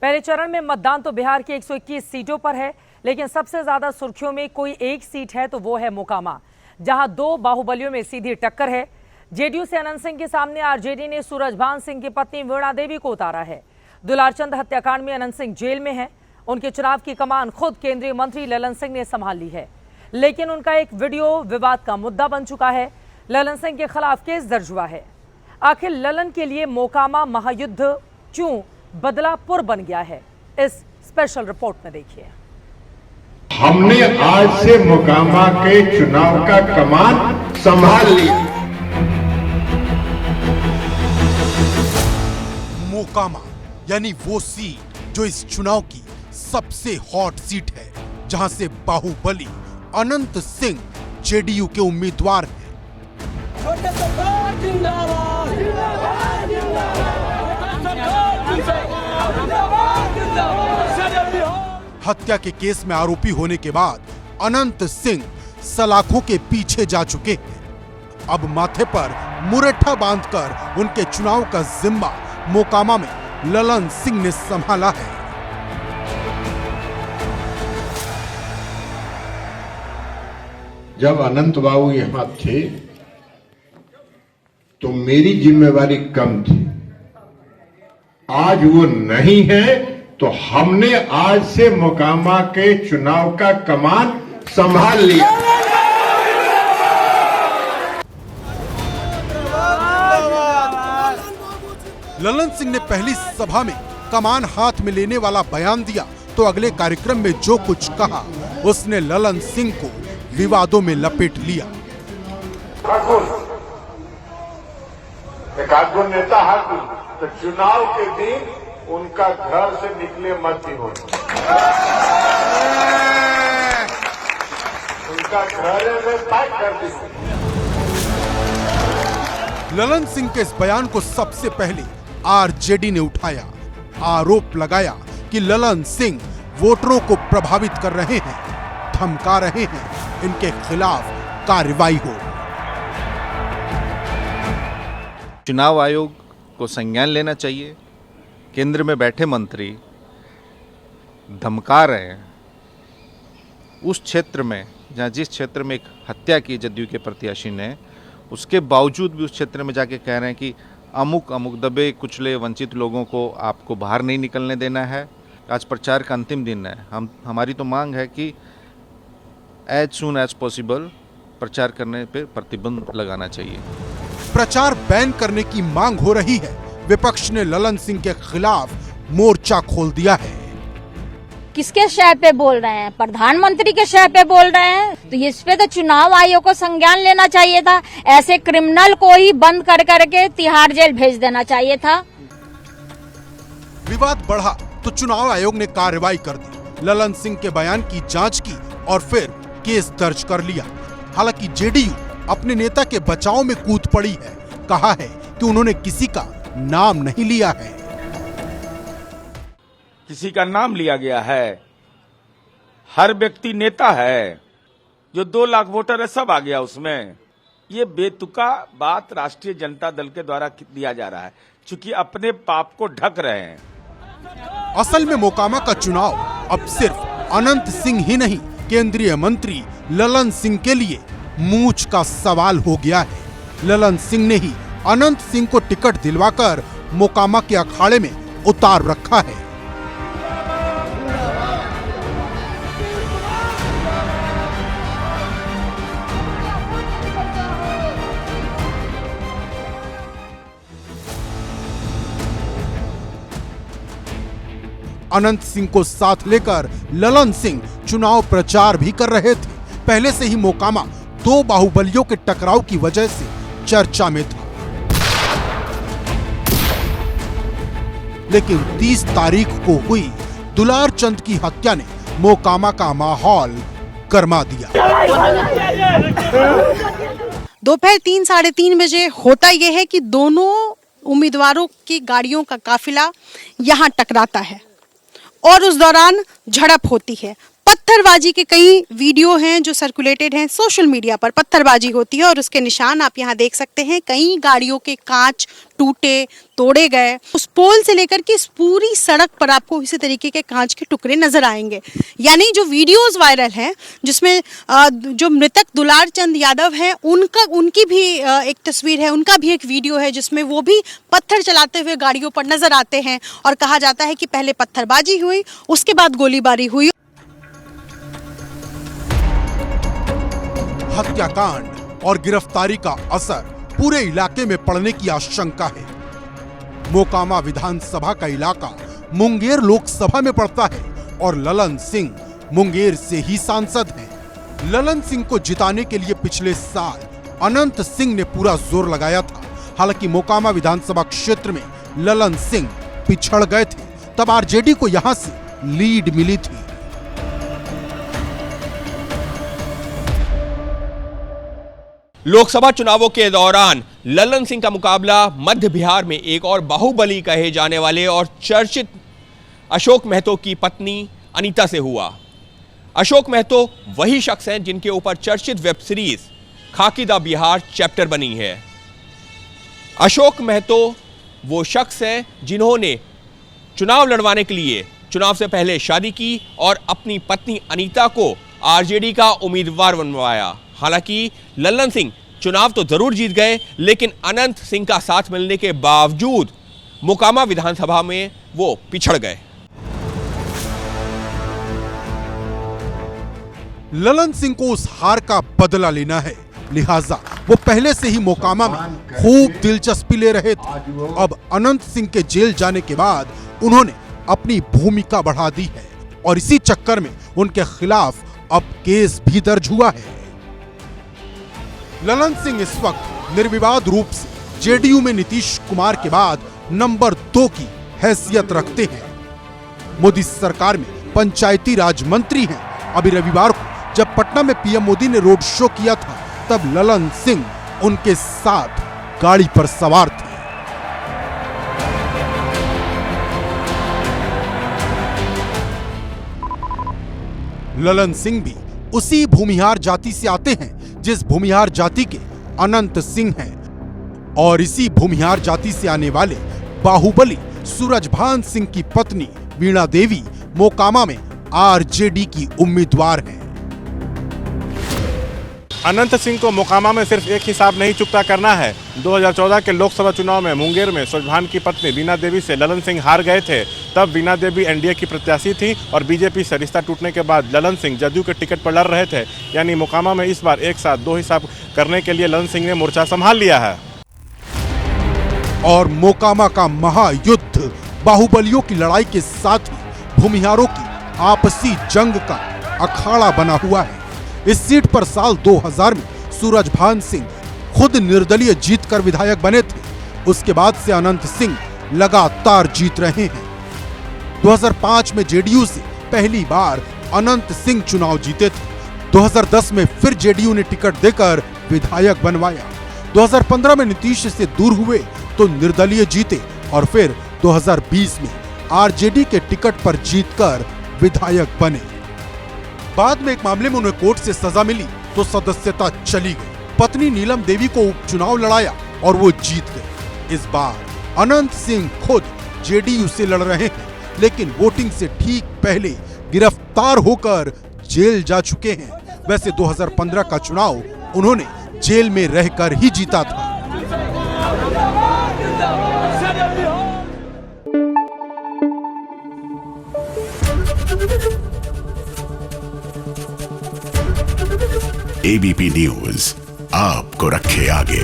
पहले चरण में मतदान तो बिहार की 121 सीटों पर है, लेकिन सबसे ज्यादा सुर्खियों में कोई एक सीट है तो वो है मोकामा, जहां दो बाहुबलियों में सीधी टक्कर है। जेडीयू से अनंत सिंह के सामने आरजेडी ने सूरजभान सिंह की पत्नी वीणा देवी को उतारा है। दुलारचंद हत्याकांड में अनंत सिंह जेल में है। उनके चुनाव की कमान खुद केंद्रीय मंत्री ललन सिंह ने संभाल ली है, लेकिन उनका एक वीडियो विवाद का मुद्दा बन चुका है। ललन सिंह के खिलाफ केस दर्ज हुआ है। आखिर ललन के लिए मोकामा महायुद्ध क्यों बदलापुर बन गया है, इस स्पेशल रिपोर्ट में देखिए। हमने आज से मोकामा के चुनाव का कमान संभाल लिया। मोकामा यानी वो सीट जो इस चुनाव की सबसे हॉट सीट है, जहां से बाहुबली अनंत सिंह जेडीयू के उम्मीदवार हैं। हत्या के केस में आरोपी होने के बाद अनंत सिंह सलाखों के पीछे जा चुके हैं। अब माथे पर मुरट्ठा बांधकर उनके चुनाव का जिम्मा मोकामा में ललन सिंह ने संभाला है। जब अनंत बाबू यहां थे तो मेरी जिम्मेवारी कम थी। आज वो नहीं है तो हमने आज से मोकामा के चुनाव का कमान संभाल लिया। ललन सिंह ने पहली सभा में कमान हाथ में लेने वाला बयान दिया तो अगले कार्यक्रम में जो कुछ कहा उसने ललन सिंह को विवादों में लपेट लिया। एक आगुन नेता है तो चुनाव के दिन उनका घर से निकले मत ही हो, उनका घर में पैक कर दीजिए। ललन सिंह के इस बयान को सबसे पहले आरजेडी ने उठाया। आरोप लगाया कि ललन सिंह वोटरों को प्रभावित कर रहे हैं, धमका रहे हैं, इनके खिलाफ कार्रवाई हो। चुनाव आयोग को संज्ञान लेना चाहिए। केंद्र में बैठे मंत्री धमका रहे हैं उस क्षेत्र में जहाँ जिस क्षेत्र में एक हत्या की जदयू के प्रत्याशी ने, उसके बावजूद भी उस क्षेत्र में जाके कह रहे हैं कि अमुक अमुक दबे कुचले वंचित लोगों को आपको बाहर नहीं निकलने देना है। आज प्रचार का अंतिम दिन है। हमारी तो मांग है कि एज सून एज पॉसिबल प्रचार करने पर प्रतिबंध लगाना चाहिए। प्रचार बैन करने की मांग हो रही है। विपक्ष ने ललन सिंह के खिलाफ मोर्चा खोल दिया है। किसके शय पे बोल रहे हैं? प्रधानमंत्री के शय पे बोल रहे हैं, तो इस पे तो चुनाव आयोग को संज्ञान लेना चाहिए था। ऐसे क्रिमिनल को ही बंद कर करके तिहाड़ जेल भेज देना चाहिए था। विवाद बढ़ा तो चुनाव आयोग ने कार्रवाई कर दी। ललन सिंह के बयान की जांच की और फिर केस दर्ज कर लिया। हालांकि जेडीयू अपने नेता के बचाव में कूद पड़ी है। कहा है कि उन्होंने किसी का नाम नहीं लिया है। किसी का नाम लिया गया है? हर व्यक्ति नेता है। जो 2 लाख वोटर है सब आ गया उसमें। ये बेतुका बात राष्ट्रीय जनता दल के द्वारा दिया जा रहा है, क्योंकि अपने पाप को ढक रहे हैं। असल में मोकामा का चुनाव अब सिर्फ अनंत सिंह ही नहीं, केंद्रीय मंत्री ललन सिंह के लिए मूंछ का सवाल हो गया है। ललन सिंह ने ही अनंत सिंह को टिकट दिलवाकर मोकामा के अखाड़े में उतार रखा है। अनंत सिंह को साथ लेकर ललन सिंह चुनाव प्रचार भी कर रहे थे। पहले से ही मोकामा 2 बाहुबलियों के टकराव की वजह से चर्चा में था, लेकिन 30 तारीख को हुई दुलारचंद की हत्या ने मोकामा का माहौल गरमा दिया। दोपहर 3 साढ़े 3 बजे होता यह है कि दोनों उम्मीदवारों की गाड़ियों का काफिला यहां टकराता है और उस दौरान झड़प होती है। पत्थरबाजी के कई वीडियो हैं जो सर्कुलेटेड हैं सोशल मीडिया पर। पत्थरबाजी होती है और उसके निशान आप यहाँ देख सकते हैं। कई गाड़ियों के कांच टूटे तोड़े गए। उस पोल से लेकर के इस पूरी सड़क पर आपको इसी तरीके के कांच के टुकड़े नजर आएंगे। यानी जो वीडियोस वायरल हैं जिसमें जो मृतक दुलार चंद यादव हैं उनकी भी एक तस्वीर है, उनका भी एक वीडियो है जिसमें वो भी पत्थर चलाते हुए गाड़ियों पर नजर आते हैं और कहा जाता है कि पहले पत्थरबाजी हुई, उसके बाद गोलीबारी हुई। हत्याकांड और गिरफ्तारी का असर पूरे इलाके में पड़ने की आशंका है। मोकामा विधानसभा का इलाका मुंगेर लोकसभा में पड़ता है और ललन सिंह मुंगेर से ही सांसद हैं। ललन सिंह को जिताने के लिए पिछले साल अनंत सिंह ने पूरा जोर लगाया था। हालांकि मोकामा विधानसभा क्षेत्र में ललन सिंह पिछड़ गए थे, तब आरजेडी को यहां से लीड मिली थी। लोकसभा चुनावों के दौरान ललन सिंह का मुकाबला मध्य बिहार में एक और बाहुबली कहे जाने वाले और चर्चित अशोक महतो की पत्नी अनीता से हुआ। अशोक महतो वही शख्स हैं जिनके ऊपर चर्चित वेब सीरीज खाकी दा बिहार चैप्टर बनी है। अशोक महतो वो शख्स हैं जिन्होंने चुनाव लड़वाने के लिए चुनाव से पहले शादी की और अपनी पत्नी अनीता को आरजेडी का उम्मीदवार बनवाया। हालांकि ललन सिंह चुनाव तो जरूर जीत गए, लेकिन अनंत सिंह का साथ मिलने के बावजूद मोकामा विधानसभा में वो पिछड़ गए। ललन सिंह को उस हार का बदला लेना है, लिहाजा वो पहले से ही मोकामा में खूब दिलचस्पी ले रहे थे। अब अनंत सिंह के जेल जाने के बाद उन्होंने अपनी भूमिका बढ़ा दी है और इसी चक्कर में उनके खिलाफ अब केस भी दर्ज हुआ है। ललन सिंह इस वक्त निर्विवाद रूप से जेडीयू में नीतीश कुमार के बाद नंबर 2 की हैसियत रखते हैं। मोदी सरकार में पंचायती राज मंत्री हैं। अभी रविवार को जब पटना में पीएम मोदी ने रोड शो किया था, तब ललन सिंह उनके साथ गाड़ी पर सवार थे। ललन सिंह भी उसी भूमिहार जाति से आते हैं जिस भूमिहार जाति के अनंत सिंह हैं और इसी भूमिहार जाति से आने वाले बाहुबली सूरजभान सिंह की पत्नी वीणा देवी मोकामा में आरजेडी की उम्मीदवार हैं। अनंत सिंह को मोकामा में सिर्फ एक हिसाब नहीं चुकता करना है। 2014 के लोकसभा चुनाव में मुंगेर में सूरजभान की पत्नी वीणा देवी से ललन सिंह हार गए थे। तब वीणा देवी एनडीए की प्रत्याशी थी और बीजेपी से रिश्ता टूटने के बाद ललन सिंह जदयू के टिकट पर लड़ रहे थे। यानी मोकामा में इस बार एक साथ 2 हिसाब करने के लिए ललन सिंह ने मोर्चा संभाल लिया है। और मोकामा का महायुद्ध बाहुबलियों की लड़ाई के साथ ही भूमिहारों की आपसी जंग का अखाड़ा बना हुआ है। इस सीट पर साल 2000 में सूरजभान सिंह खुद निर्दलीय जीतकर विधायक बने थे। उसके बाद से अनंत सिंह लगातार जीत रहे हैं। 2005 में जेडीयू से पहली बार अनंत सिंह चुनाव जीते थे। 2010 में फिर जेडीयू ने टिकट देकर विधायक बनवाया। 2015 में नीतीश से दूर हुए तो निर्दलीय जीते और फिर 2020 में आरजेडी के टिकट पर जीतकर विधायक बने। बाद में एक मामले में उन्हें कोर्ट से सजा मिली तो सदस्यता चली गई। पत्नी नीलम देवी को उपचुनाव लड़ाया और वो जीत गए। इस बार अनंत सिंह खुद जेडीयू से लड़ रहे हैं, लेकिन वोटिंग से ठीक पहले गिरफ्तार होकर जेल जा चुके हैं। वैसे 2015 का चुनाव उन्होंने जेल में रहकर ही जीता था। एबीपी न्यूज आपको रखे आगे।